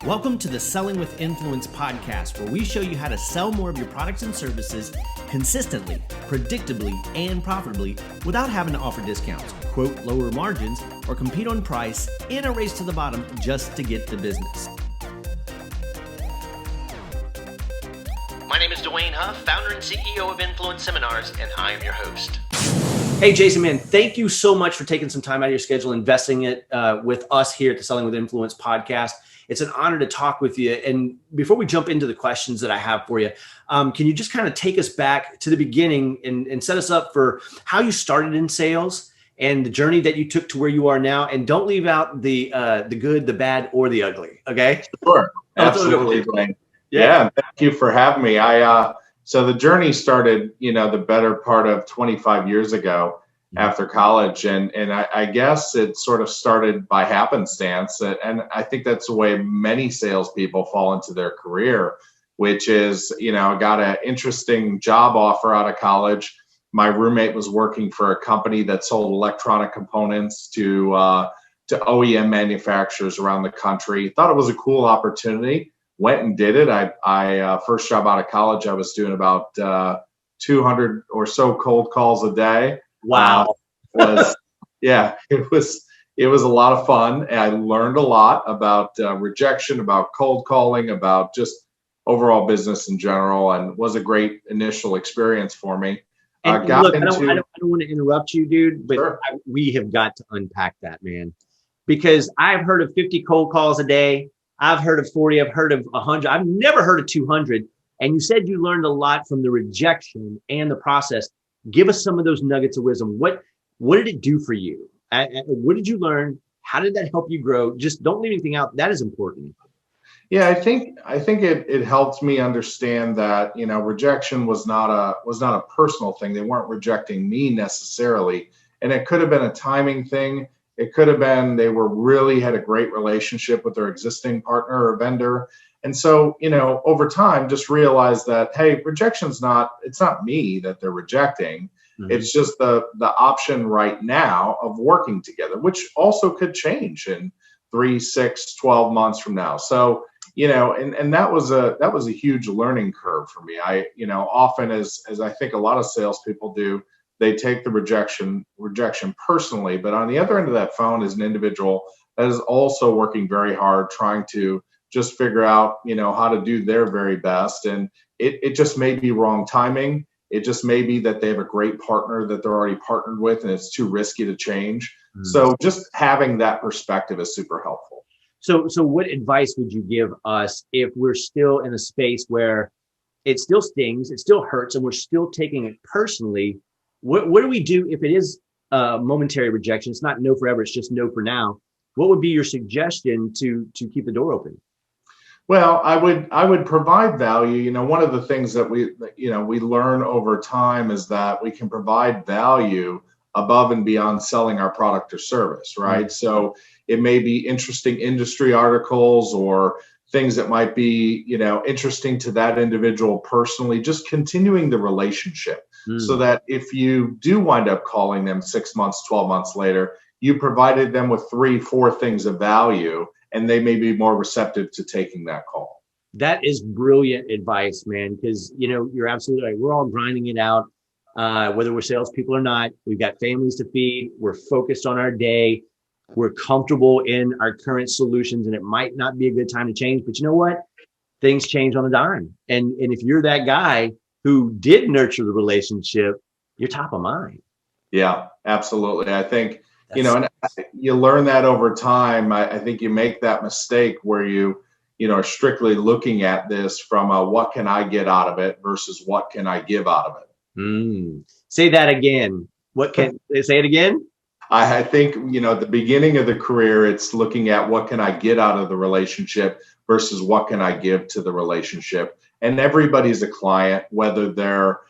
Welcome to the Selling with Influence podcast, where we show you how to sell more of your products and services consistently, predictably, and profitably without having to offer discounts, quote lower margins, or compete on price in a race to the bottom just to get the business. My name is Dwayne Huff, founder and CEO of Influence Seminars, and I am your host. Hey, Jason, man, thank you so much for taking some time out of your schedule, investing it with us here at the Selling with Influence podcast. It's an honor to talk with you. And before we jump into the questions that I have for you, can you just kind of take us back to the beginning and set us up for how you started in sales and the journey that you took to where you are now? And don't leave out the good, the bad, or the ugly. Okay? Sure. Absolutely, Blaine. Yeah. Thank you for having me. So the journey started, the better part of 25 years ago after college. And I guess it sort of started by happenstance. And I think that's the way many salespeople fall into their career, which is, I got an interesting job offer out of college. My roommate was working for a company that sold electronic components to OEM manufacturers around the country. Thought it was a cool opportunity. Went and did it. I first job out of college, I was doing about 200 or so cold calls a day. Wow. It was a lot of fun. And I learned a lot about rejection, about cold calling, about just overall business in general, and was a great initial experience for me. And look, I don't want to interrupt you, dude, but Sure. We have got to unpack that, man, because I've heard of 50 cold calls a day. I've heard of 40. I've heard of 100. I've never heard of 200. And you said you learned a lot from the rejection and the process. Give us some of those nuggets of wisdom. What did it do for you? What did you learn? How did that help you grow? Just don't leave anything out. That is important. Yeah, I think it helped me understand that, rejection was not a personal thing. They weren't rejecting me necessarily. And it could have been a timing thing. It could have been they really had a great relationship with their existing partner or vendor. And so, over time, just realize that, hey, it's not me that they're rejecting. Mm-hmm. It's just the option right now of working together, which also could change in 3, 6, 12 months from now. So, and that was a huge learning curve for me. Often as I think a lot of salespeople do, they take the rejection personally, but on the other end of that phone is an individual that is also working very hard, trying to just figure out, how to do their very best. And it just may be wrong timing. It just may be that they have a great partner that they're already partnered with, and it's too risky to change. Mm-hmm. So just having that perspective is super helpful. So what advice would you give us if we're still in a space where it still stings, it still hurts, and we're still taking it personally? What do we do if it is momentary rejection? It's not no forever, it's just no for now. What would be your suggestion to keep the door open? Well, I would provide value. One of the things that we learn over time is that we can provide value above and beyond selling our product or service, right? Mm-hmm. So it may be interesting industry articles or things that might be, interesting to that individual personally, just continuing the relationship. Mm-hmm. So that if you do wind up calling them 6 months, 12 months later, you provided them with 3, 4 things of value, and they may be more receptive to taking that call. That is brilliant advice, man, because, you're absolutely right. We're all grinding it out, whether we're salespeople or not. We've got families to feed. We're focused on our day. We're comfortable in our current solutions, and it might not be a good time to change. But you know what? Things change on a dime. And if you're that guy who did nurture the relationship, you're top of mind. Yeah, absolutely. I think, and you learn that over time. I think you make that mistake where you are strictly looking at this from a what can I get out of it versus what can I give out of it. Say that again. Say it again? I think, at the beginning of the career, it's looking at what can I get out of the relationship versus what can I give to the relationship. And everybody's a client, whether they're,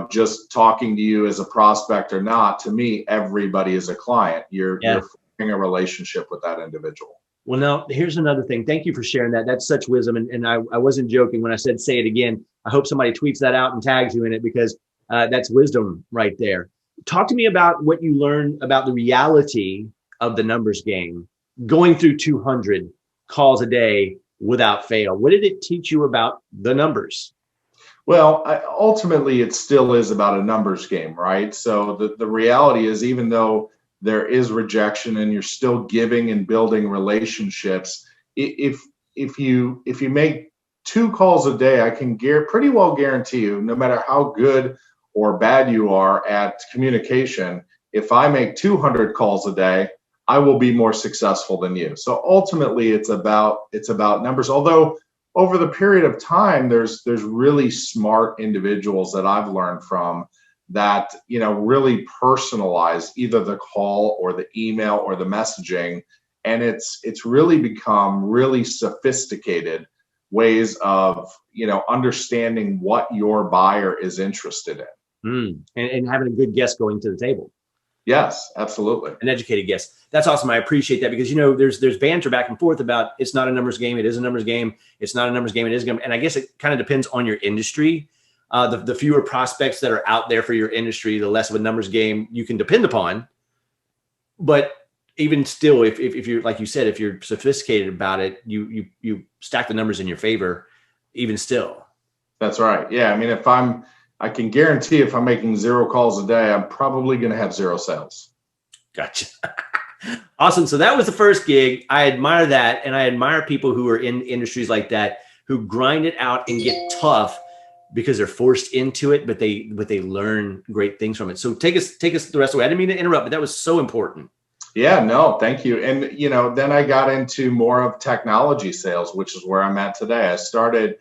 just talking to you as a prospect or not. To me, everybody is a client. You're forming a relationship with that individual. Well, now here's another thing. Thank you for sharing that. That's such wisdom. And I wasn't joking when I said, say it again. I hope somebody tweets that out and tags you in it, because that's wisdom right there. Talk to me about what you learned about the reality of the numbers game, going through 200 calls a day without fail. What did it teach you about the numbers? Well, ultimately, it still is about a numbers game, right? So the reality is, even though there is rejection and you're still giving and building relationships, if you make 2 calls a day, I can pretty well guarantee you, no matter how good or bad you are at communication, if I make 200 calls a day, I will be more successful than you. So ultimately, it's about numbers. Although over the period of time, there's really smart individuals that I've learned from that really personalize either the call or the email or the messaging, and it's really become really sophisticated ways of understanding what your buyer is interested in. And having a good guest going to the table. Yes, absolutely. An educated guest. That's awesome. I appreciate that, because there's banter back and forth about it's not a numbers game, it is a numbers game, it's not a numbers game, it is a game. And I guess it kind of depends on your industry. The fewer prospects that are out there for your industry, the less of a numbers game you can depend upon. But even still, if you're, like you said, if you're sophisticated about it, you stack the numbers in your favor, even still. That's right. Yeah. I mean, I can guarantee if I'm making 0 calls a day, I'm probably going to have 0 sales. Gotcha. Awesome. So that was the first gig. I admire that. And I admire people who are in industries like that, who grind it out and get tough because they're forced into it, but they learn great things from it. So take us the rest of the way. I didn't mean to interrupt, but that was so important. Yeah, no, thank you. And, then I got into more of technology sales, which is where I'm at today. I started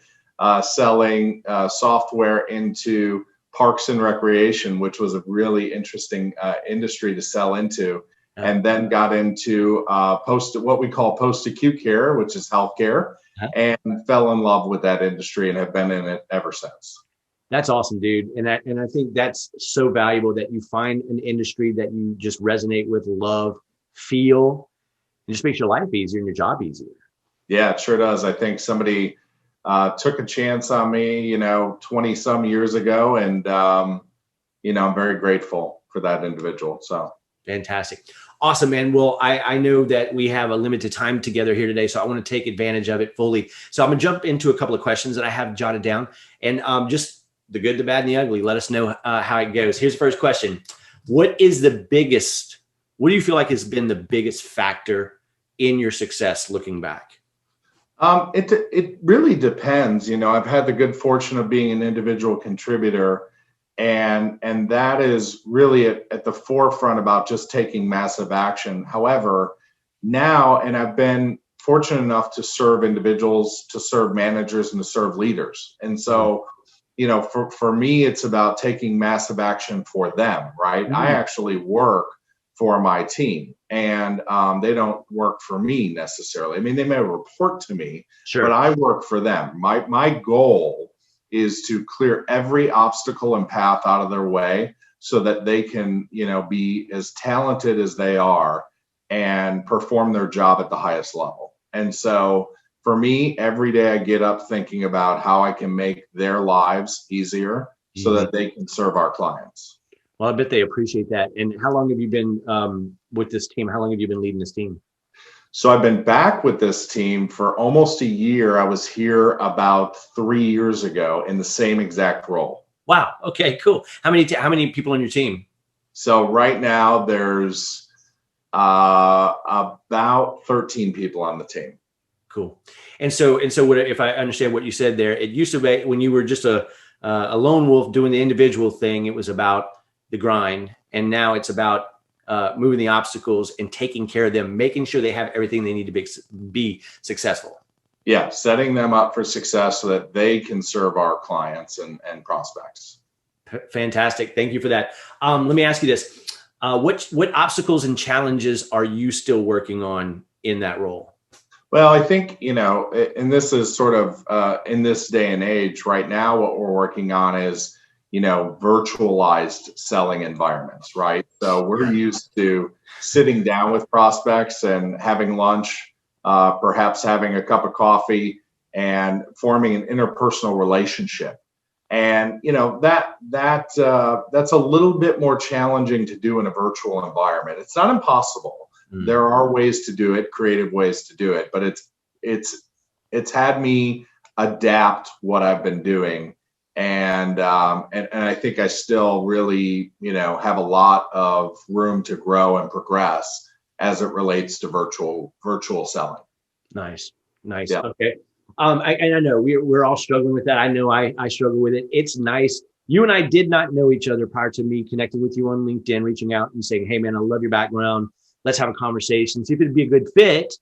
selling software into parks and recreation, which was a really interesting industry to sell into. And then got into what we call post-acute care, which is healthcare, and fell in love with that industry and have been in it ever since. That's awesome, dude. And I think that's so valuable that you find an industry that you just resonate with, love, feel, and just makes your life easier and your job easier. Yeah, it sure does. I think somebody took a chance on me, 20 some years ago. And, I'm very grateful for that individual. So fantastic. Awesome, man. Well, I know that we have a limited time together here today, so I want to take advantage of it fully. So I'm going to jump into a couple of questions that I have jotted down, and just the good, the bad, and the ugly. Let us know how it goes. Here's the first question. What do you feel like has been the biggest factor in your success looking back? It really depends. I've had the good fortune of being an individual contributor, and that is really at the forefront about just taking massive action. However, now, and I've been fortunate enough to serve individuals, to serve managers, and to serve leaders. And so, for me, it's about taking massive action for them, right? Mm-hmm. I actually work for my team, and they don't work for me necessarily. I mean, they may report to me, sure, but I work for them. My goal is to clear every obstacle and path out of their way so that they can, be as talented as they are and perform their job at the highest level. And so for me, every day I get up thinking about how I can make their lives easier so that they can serve our clients. Well, I bet they appreciate that. And how long have you been with this team? How long have you been leading this team? So I've been back with this team for almost a year. I was here about 3 years ago in the same exact role. Wow. Okay, cool. How many people on your team? So right now there's about 13 people on the team. Cool. And so what, if I understand what you said there, it used to be when you were just a lone wolf doing the individual thing, it was about the grind. And now it's about moving the obstacles and taking care of them, making sure they have everything they need to be successful. Yeah, setting them up for success so that they can serve our clients and prospects. Fantastic. Thank you for that. Let me ask you this. What obstacles and challenges are you still working on in that role? Well, I think, and this is sort of in this day and age right now, what we're working on is, virtualized selling environments, right? So we're used to sitting down with prospects and having lunch, perhaps having a cup of coffee and forming an interpersonal relationship. And, that's a little bit more challenging to do in a virtual environment. It's not impossible. There are ways to do it, creative ways to do it, but it's it's had me adapt what I've been doing. And I think I still really, have a lot of room to grow and progress as it relates to virtual selling. Nice. Nice. Yeah. Okay. And I know we're all struggling with that. I know I struggle with it. It's nice. You and I did not know each other prior to me connecting with you on LinkedIn, reaching out and saying, hey man, I love your background. Let's have a conversation, see if it'd be a good fit.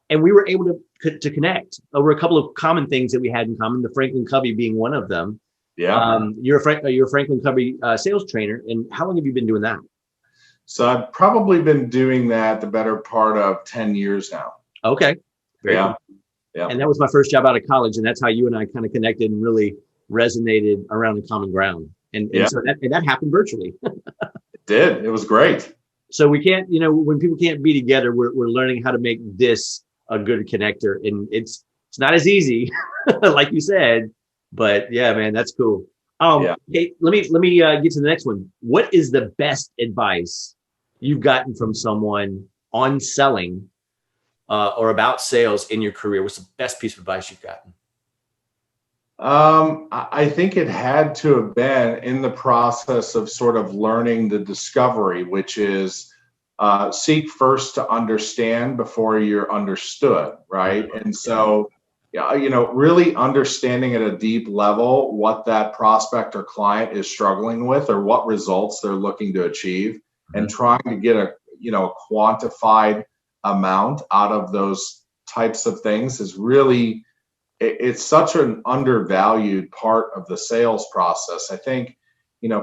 And we were able to connect over a couple of common things that we had in common, the Franklin-Covey being one of them. Yeah. You're a Franklin-Covey sales trainer. And how long have you been doing that? So I've probably been doing that the better part of 10 years now. Okay. Very cool. Yeah. And that was my first job out of college. And that's how you and I kind of connected and really resonated around the common ground. And so that happened virtually. It did. It was great. So we can't, when people can't be together, we're learning how to make this a good connector. And it's not as easy, like you said, but yeah, man, that's cool. Okay, let me get to the next one. What is the best advice you've gotten from someone on selling or about sales in your career? What's the best piece of advice you've gotten? I think it had to have been in the process of sort of learning the discovery, which is seek first to understand before you're understood, right? And so, really understanding at a deep level what that prospect or client is struggling with or what results they're looking to achieve, and trying to get a quantified amount out of those types of things is really, it's such an undervalued part of the sales process. I think,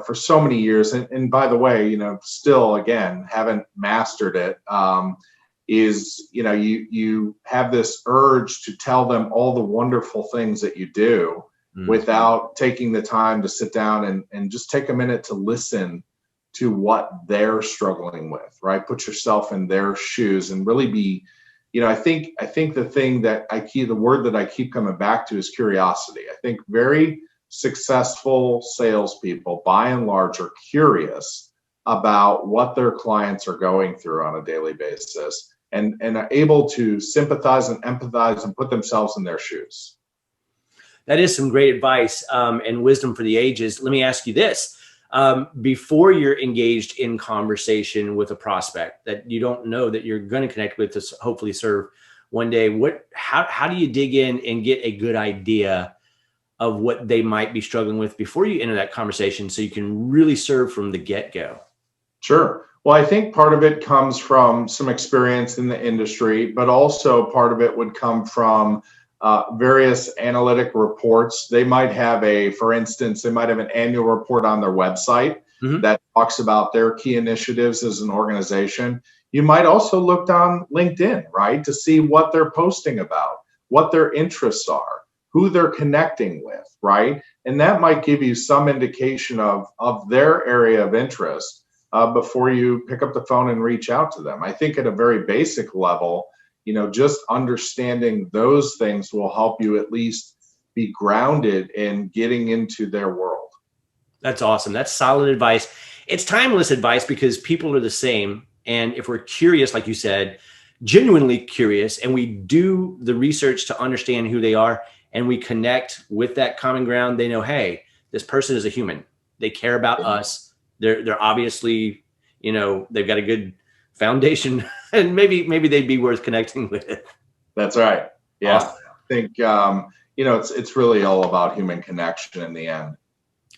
for so many years, and by the way, still, again, haven't mastered it, is, you have this urge to tell them all the wonderful things that you do without taking the time to sit down and just take a minute to listen to what they're struggling with, right? Put yourself in their shoes and really be, I think the thing that the word that I keep coming back to is curiosity. I think very successful salespeople, by and large, are curious about what their clients are going through on a daily basis, and are able to sympathize and empathize and put themselves in their shoes. That is some great advice and wisdom for the ages. Let me ask you this. Before you're engaged in conversation with a prospect that you don't know that you're going to connect with to hopefully serve one day, how do you dig in and get a good idea of what they might be struggling with before you enter that conversation so you can really serve from the get-go? Sure. Well, I think part of it comes from some experience in the industry, but also part of it would come from various analytic reports. They might have for instance, they might have an annual report on their website that talks about their key initiatives as an organization. You might also look on LinkedIn, right, to see what they're posting about, what their interests are, who they're connecting with, right? And that might give you some indication of their area of interest before you pick up the phone and reach out to them. I think at a very basic level, just understanding those things will help you at least be grounded in getting into their world. That's awesome. That's solid advice. It's timeless advice because people are the same. And if we're curious, like you said, genuinely curious, and we do the research to understand who they are, and we connect with that common ground, they know, hey, this person is a human. They care about us. They're obviously, they've got a good foundation, and maybe they'd be worth connecting with. That's right. Yeah. Awesome. I think, it's really all about human connection in the end.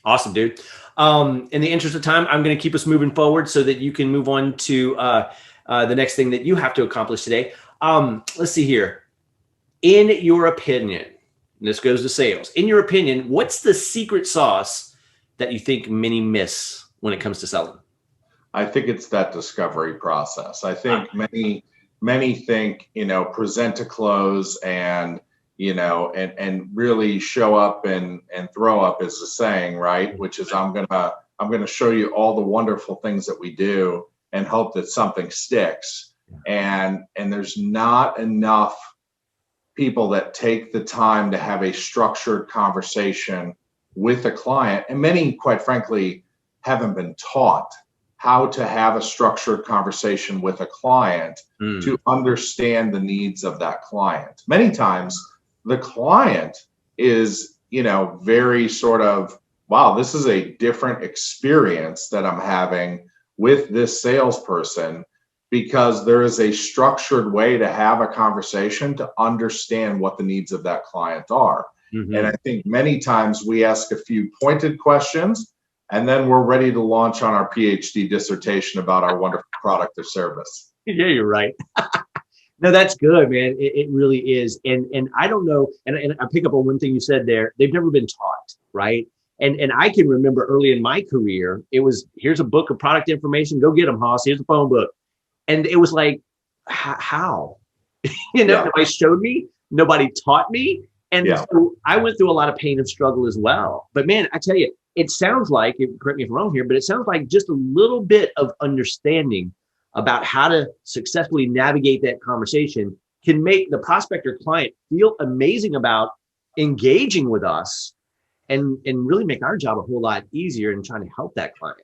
Awesome, dude. In the interest of time, I'm going to keep us moving forward so that you can move on to the next thing that you have to accomplish today. Let's see here. In your opinion, and this goes to sales, in your opinion, what's the secret sauce that you think many miss when it comes to selling? I think it's that discovery process. I think many think, present to close and, and really show up and throw up is the saying, right? Which is I'm going to show you all the wonderful things that we do and hope that something sticks. And there's not enough people that take the time to have a structured conversation with a client. And many, quite frankly, haven't been taught how to have a structured conversation with a client to understand the needs of that client. Many times the client is, very sort of, wow, this is a different experience that I'm having with this salesperson, because there is a structured way to have a conversation to understand what the needs of that client are. And I think many times we ask a few pointed questions and then we're ready to launch on our PhD dissertation about our wonderful product or service. Yeah, you're right. No, that's good, man. It really is. And I don't know, and I pick up on one thing you said there. They've never been taught, right? And I can remember early in my career, it was, here's a book of product information. Go get them, Hoss. Here's a phone book. And it was like, how? Nobody showed me. Nobody taught me. And so I went through a lot of pain and struggle as well. But man, I tell you, it sounds like, correct me if I'm wrong here, but it sounds like just a little bit of understanding about how to successfully navigate that conversation can make the prospect or client feel amazing about engaging with us and really make our job a whole lot easier in trying to help that client.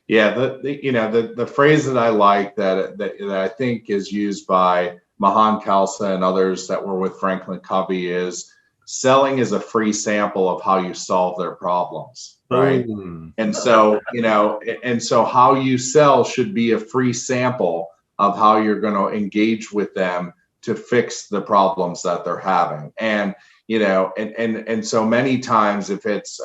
Yeah, the phrase that I like that I think is used by Mahan Khalsa and others that were with Franklin Covey is, selling is a free sample of how you solve their problems, right? And so, and so how you sell should be a free sample of how you're going to engage with them to fix the problems that they're having. And, and so many times if it's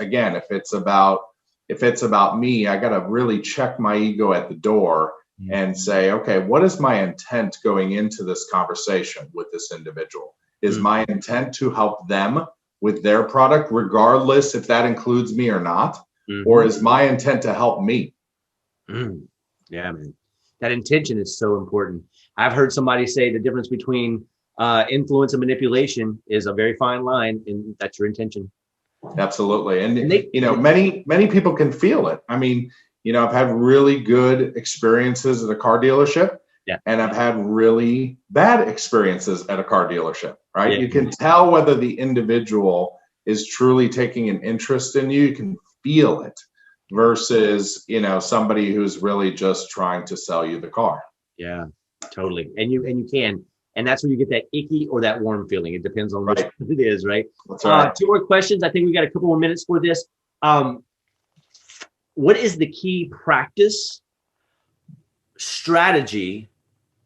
about me, I got to really check my ego at the door and say, okay, what is my intent going into this conversation with this individual? Is my intent to help them with their product, regardless if that includes me or not? Or is my intent to help me? Yeah, man. That intention is so important. I've heard somebody say the difference between influence and manipulation is a very fine line, and that's your intention. Absolutely. And many people can feel it. I mean, I've had really good experiences at a car dealership, and I've had really bad experiences at a car dealership, right? Yeah. You can tell whether the individual is truly taking an interest in you. You can feel it versus, somebody who's really just trying to sell you the car. Yeah, totally. And you can. And that's when you get that icky or that warm feeling. It depends on which it is, right? That's right. 2 more questions. I think we got a couple more minutes for this. What is the key practice, strategy,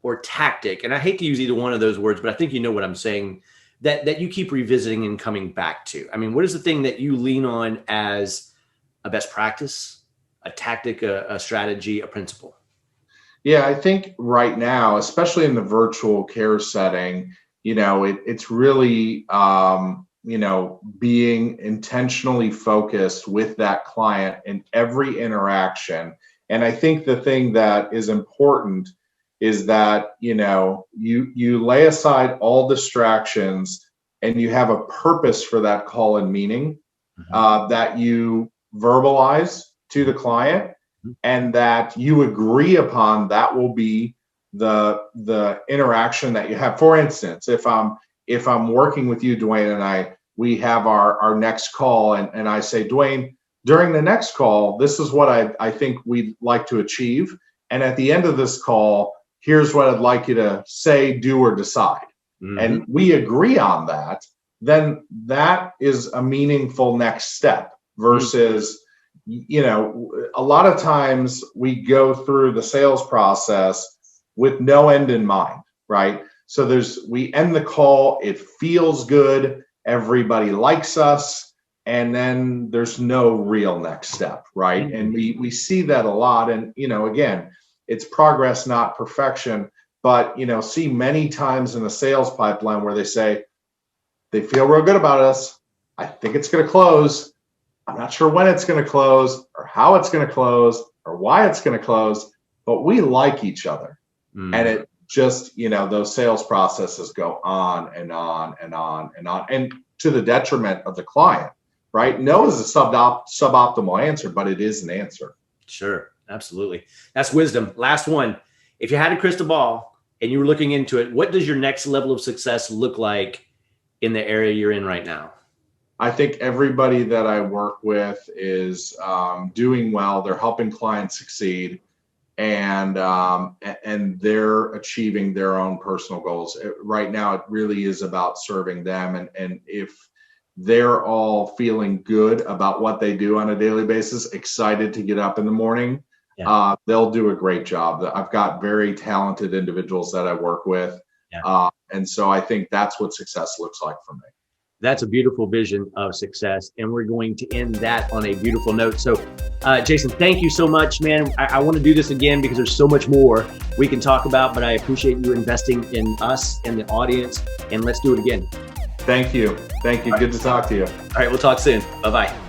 or tactic? And I hate to use either one of those words, but I think you know what I'm saying, that you keep revisiting and coming back to. I mean, what is the thing that you lean on as a best practice, a tactic, a strategy, a principle? Yeah, I think right now, especially in the virtual care setting, it's really, being intentionally focused with that client in every interaction. And I think the thing that is important is that, you lay aside all distractions and you have a purpose for that call and meaning that you verbalize to the client, and that you agree upon. That will be the interaction that you have. For instance, if I'm working with you, Dwayne, and we have our next call, and I say, Dwayne, during the next call, this is what I think we'd like to achieve. And at the end of this call, here's what I'd like you to say, do, or decide. And we agree on that, then that is a meaningful next step versus a lot of times we go through the sales process with no end in mind, right? So we end the call, it feels good, everybody likes us, and then there's no real next step, right? And we see that a lot. And, again, it's progress, not perfection, but, see many times in the sales pipeline where they say, they feel real good about us. I think it's going to close. I'm not sure when it's going to close or how it's going to close or why it's going to close, but we like each other. And it just, those sales processes go on and on and on and on, and to the detriment of the client, right? No is a suboptimal answer, but it is an answer. Sure. Absolutely. That's wisdom. Last one. If you had a crystal ball and you were looking into it, what does your next level of success look like in the area you're in right now? I think everybody that I work with is doing well. They're helping clients succeed. and they're achieving their own personal goals. Right now, it really is about serving them. And if they're all feeling good about what they do on a daily basis, excited to get up in the morning, they'll do a great job. I've got very talented individuals that I work with. And so I think that's what success looks like for me. That's a beautiful vision of success. And we're going to end that on a beautiful note. So, Jason, thank you so much, man. I want to do this again because there's so much more we can talk about, but I appreciate you investing in us and the audience. And let's do it again. Thank you. Thank you. Good to talk to you. All right. We'll talk soon. Bye-bye.